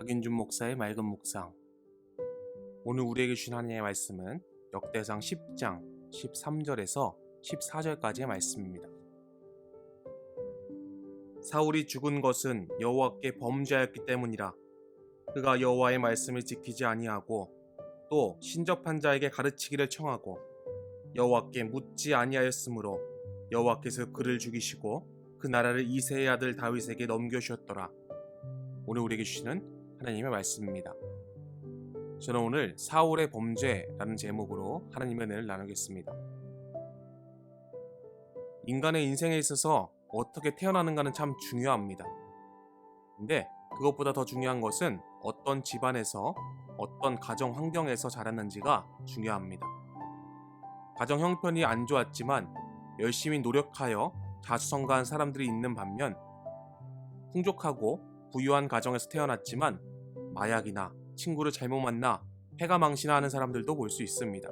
박인준 목사의 맑은 묵상. 오늘 우리에게 주신 하나님의 말씀은 역대상 10장 13절에서 14절까지의 말씀입니다. 사울이 죽은 것은 여호와께 범죄하였기 때문이라. 그가 여호와의 말씀을 지키지 아니하고 또 신접한 자에게 가르치기를 청하고 여호와께 묻지 아니하였으므로 여호와께서 그를 죽이시고 그 나라를 이새의 아들 다윗에게 넘겨주셨더라. 오늘 우리에게 주시는 하나님의 말씀입니다. 저는 오늘 사울의 범죄라는 제목으로 하나님의 은혜를 나누겠습니다. 인간의 인생에 있어서 어떻게 태어나는가는 참 중요합니다. 근데 그것보다 더 중요한 것은 어떤 집안에서 어떤 가정 환경에서 자랐는지가 중요합니다. 가정 형편이 안 좋았지만 열심히 노력하여 자수성가한 사람들이 있는 반면 풍족하고 부유한 가정에서 태어났지만 마약이나 친구를 잘못 만나 패가 망신하는 사람들도 볼 수 있습니다.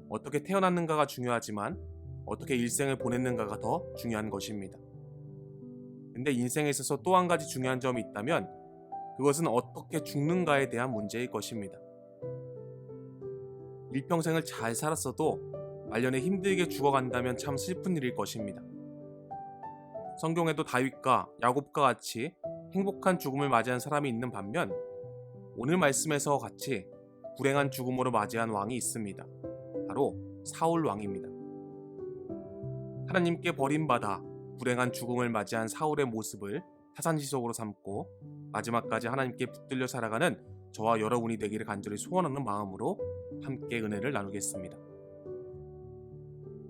어떻게 태어났는가가 중요하지만 어떻게 일생을 보냈는가가 더 중요한 것입니다. 근데 인생에 있어서 또 한 가지 중요한 점이 있다면 그것은 어떻게 죽는가에 대한 문제일 것입니다. 일평생을 잘 살았어도 말년에 힘들게 죽어간다면 참 슬픈 일일 것입니다. 성경에도 다윗과 야곱과 같이 행복한 죽음을 맞이한 사람이 있는 반면 오늘 말씀에서 같이 불행한 죽음으로 맞이한 왕이 있습니다. 바로 사울 왕입니다. 하나님께 버림받아 불행한 죽음을 맞이한 사울의 모습을 타산지석으로 삼고 마지막까지 하나님께 붙들려 살아가는 저와 여러분이 되기를 간절히 소원하는 마음으로 함께 은혜를 나누겠습니다.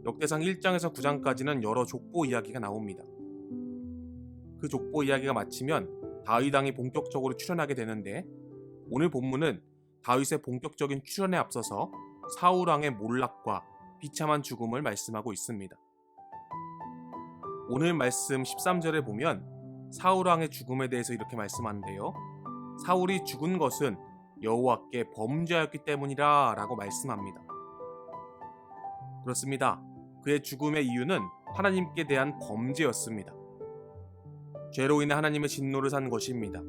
역대상 1장에서 9장까지는 여러 족보 이야기가 나옵니다. 그 족보 이야기가 마치면 다윗 왕이 본격적으로 출현하게 되는데 오늘 본문은 다윗의 본격적인 출현에 앞서서 사울 왕의 몰락과 비참한 죽음을 말씀하고 있습니다. 오늘 말씀 13절에 보면 사울 왕의 죽음에 대해서 이렇게 말씀하는데요. 사울이 죽은 것은 여호와께 범죄하였기 때문이라 라고 말씀합니다. 그렇습니다. 그의 죽음의 이유는 하나님께 대한 범죄였습니다. 죄로 인해 하나님의 진노를 산 것입니다.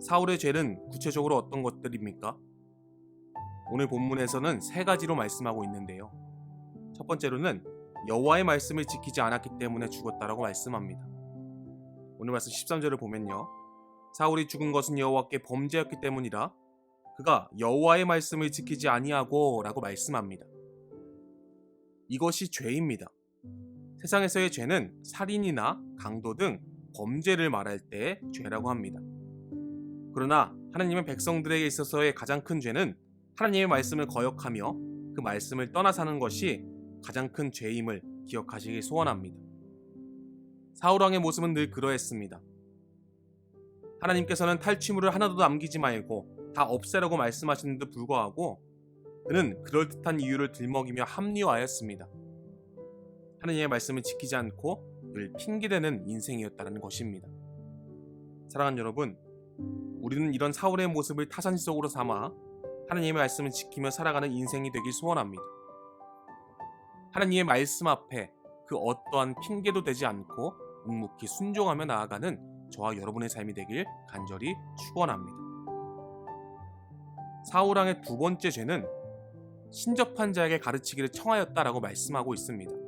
사울의 죄는 구체적으로 어떤 것들입니까? 오늘 본문에서는 세 가지로 말씀하고 있는데요. 첫 번째로는 여호와의 말씀을 지키지 않았기 때문에 죽었다라고 말씀합니다. 오늘 말씀 13절을 보면요. 사울이 죽은 것은 여호와께 범죄였기 때문이라 그가 여호와의 말씀을 지키지 아니하고 라고 말씀합니다. 이것이 죄입니다. 세상에서의 죄는 살인이나 강도 등 범죄를 말할 때 죄라고 합니다. 그러나 하나님의 백성들에게 있어서의 가장 큰 죄는 하나님의 말씀을 거역하며 그 말씀을 떠나 사는 것이 가장 큰 죄임을 기억하시길 소원합니다. 사울왕의 모습은 늘 그러했습니다. 하나님께서는 탈취물을 하나도 남기지 말고 다 없애라고 말씀하시는데도 불구하고 그는 그럴듯한 이유를 들먹이며 합리화하였습니다. 하나님의 말씀을 지키지 않고 늘 핑계대는 인생이었다는 것입니다. 사랑하는 여러분, 우리는 이런 사울의 모습을 타산지석으로 삼아 하나님의 말씀을 지키며 살아가는 인생이 되길 소원합니다. 하나님의 말씀 앞에 그 어떠한 핑계도 되지 않고 묵묵히 순종하며 나아가는 저와 여러분의 삶이 되길 간절히 축원합니다. 사울 왕의 두 번째 죄는 신접한 자에게 가르치기를 청하였다라고 말씀하고 있습니다.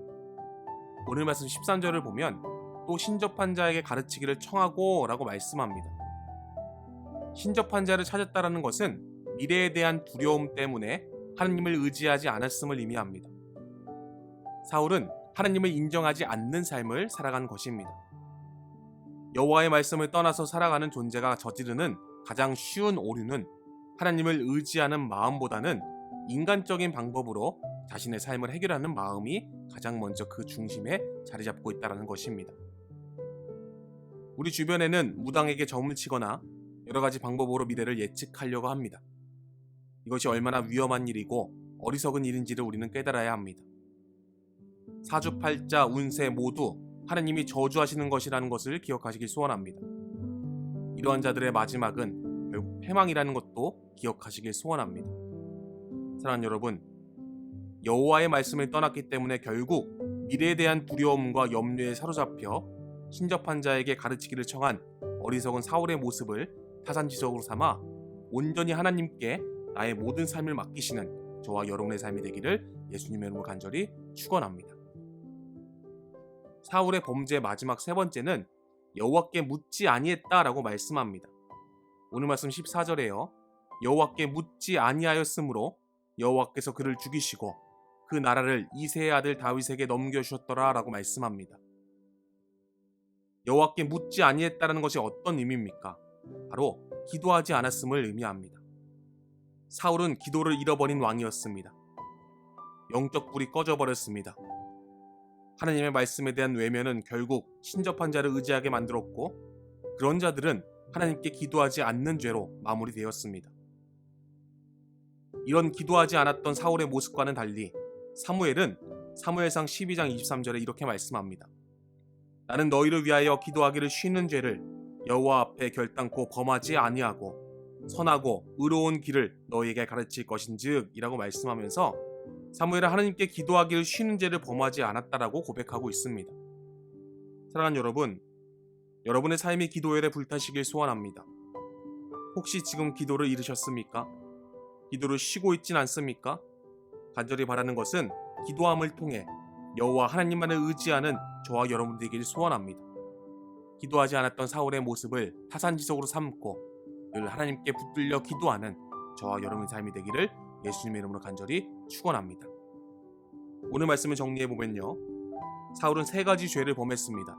오늘 말씀 13절을 보면 또 신접한 자에게 가르치기를 청하고 라고 말씀합니다. 신접한 자를 찾았다라는 것은 미래에 대한 두려움 때문에 하나님을 의지하지 않았음을 의미합니다. 사울은 하나님을 인정하지 않는 삶을 살아간 것입니다. 여호와의 말씀을 떠나서 살아가는 존재가 저지르는 가장 쉬운 오류는 하나님을 의지하는 마음보다는 인간적인 방법으로 자신의 삶을 해결하는 마음이 가장 먼저 그 중심에 자리 잡고 있다는 것입니다. 우리 주변에는 무당에게 점을 치거나 여러 가지 방법으로 미래를 예측하려고 합니다. 이것이 얼마나 위험한 일이고 어리석은 일인지를 우리는 깨달아야 합니다. 사주팔자, 운세 모두 하나님이 저주하시는 것이라는 것을 기억하시길 소원합니다. 이러한 자들의 마지막은 결국 패망이라는 것도 기억하시길 소원합니다. 사랑하는 여러분, 여호와의 말씀을 떠났기 때문에 결국 미래에 대한 두려움과 염려에 사로잡혀 신접한 자에게 가르치기를 청한 어리석은 사울의 모습을 타산지석으로 삼아 온전히 하나님께 나의 모든 삶을 맡기시는 저와 여러분의 삶이 되기를 예수님의 이름으로 간절히 축원합니다. 사울의 범죄의 마지막 세 번째는 여호와께 묻지 아니했다라고 말씀합니다. 오늘 말씀 14절에요. 여호와께 묻지 아니하였으므로 여호와께서 그를 죽이시고 그 나라를 이새의 아들 다윗에게 넘겨주셨더라 라고 말씀합니다. 여호와께 묻지 아니했다는 것이 어떤 의미입니까? 바로 기도하지 않았음을 의미합니다. 사울은 기도를 잃어버린 왕이었습니다. 영적 불이 꺼져버렸습니다. 하나님의 말씀에 대한 외면은 결국 신접한 자를 의지하게 만들었고 그런 자들은 하나님께 기도하지 않는 죄로 마무리되었습니다. 이런 기도하지 않았던 사울의 모습과는 달리 사무엘은 사무엘상 12장 23절에 이렇게 말씀합니다. 나는 너희를 위하여 기도하기를 쉬는 죄를 여호와 앞에 결단코 범하지 아니하고 선하고 의로운 길을 너희에게 가르칠 것인즉 이라고 말씀하면서 사무엘은 하나님께 기도하기를 쉬는 죄를 범하지 않았다라고 고백하고 있습니다. 사랑하는 여러분, 여러분의 삶이 기도열에 불타시길 소원합니다. 혹시 지금 기도를 잃으셨습니까? 기도를 쉬고 있진 않습니까? 간절히 바라는 것은 기도함을 통해 여호와 하나님만을 의지하는 저와 여러분 되길 소원합니다. 기도하지 않았던 사울의 모습을 타산지석으로 삼고 늘 하나님께 붙들려 기도하는 저와 여러분의 삶이 되기를 예수님의 이름으로 간절히 축원합니다. 오늘 말씀을 정리해보면요. 사울은 세 가지 죄를 범했습니다.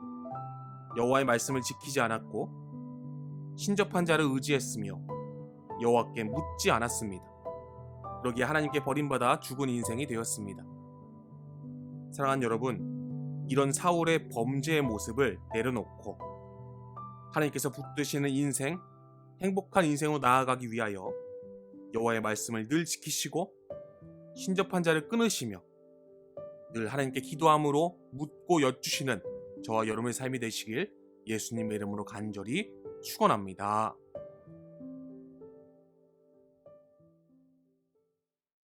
여호와의 말씀을 지키지 않았고 신접한 자를 의지했으며 여호와께 묻지 않았습니다. 그러기에 하나님께 버림받아 죽은 인생이 되었습니다. 사랑하는 여러분, 이런 사울의 범죄의 모습을 내려놓고 하나님께서 붙드시는 인생, 행복한 인생으로 나아가기 위하여 여호와의 말씀을 늘 지키시고 신접한 자를 끊으시며 늘 하나님께 기도함으로 묻고 여쭈시는 저와 여러분의 삶이 되시길 예수님의 이름으로 간절히 축원합니다.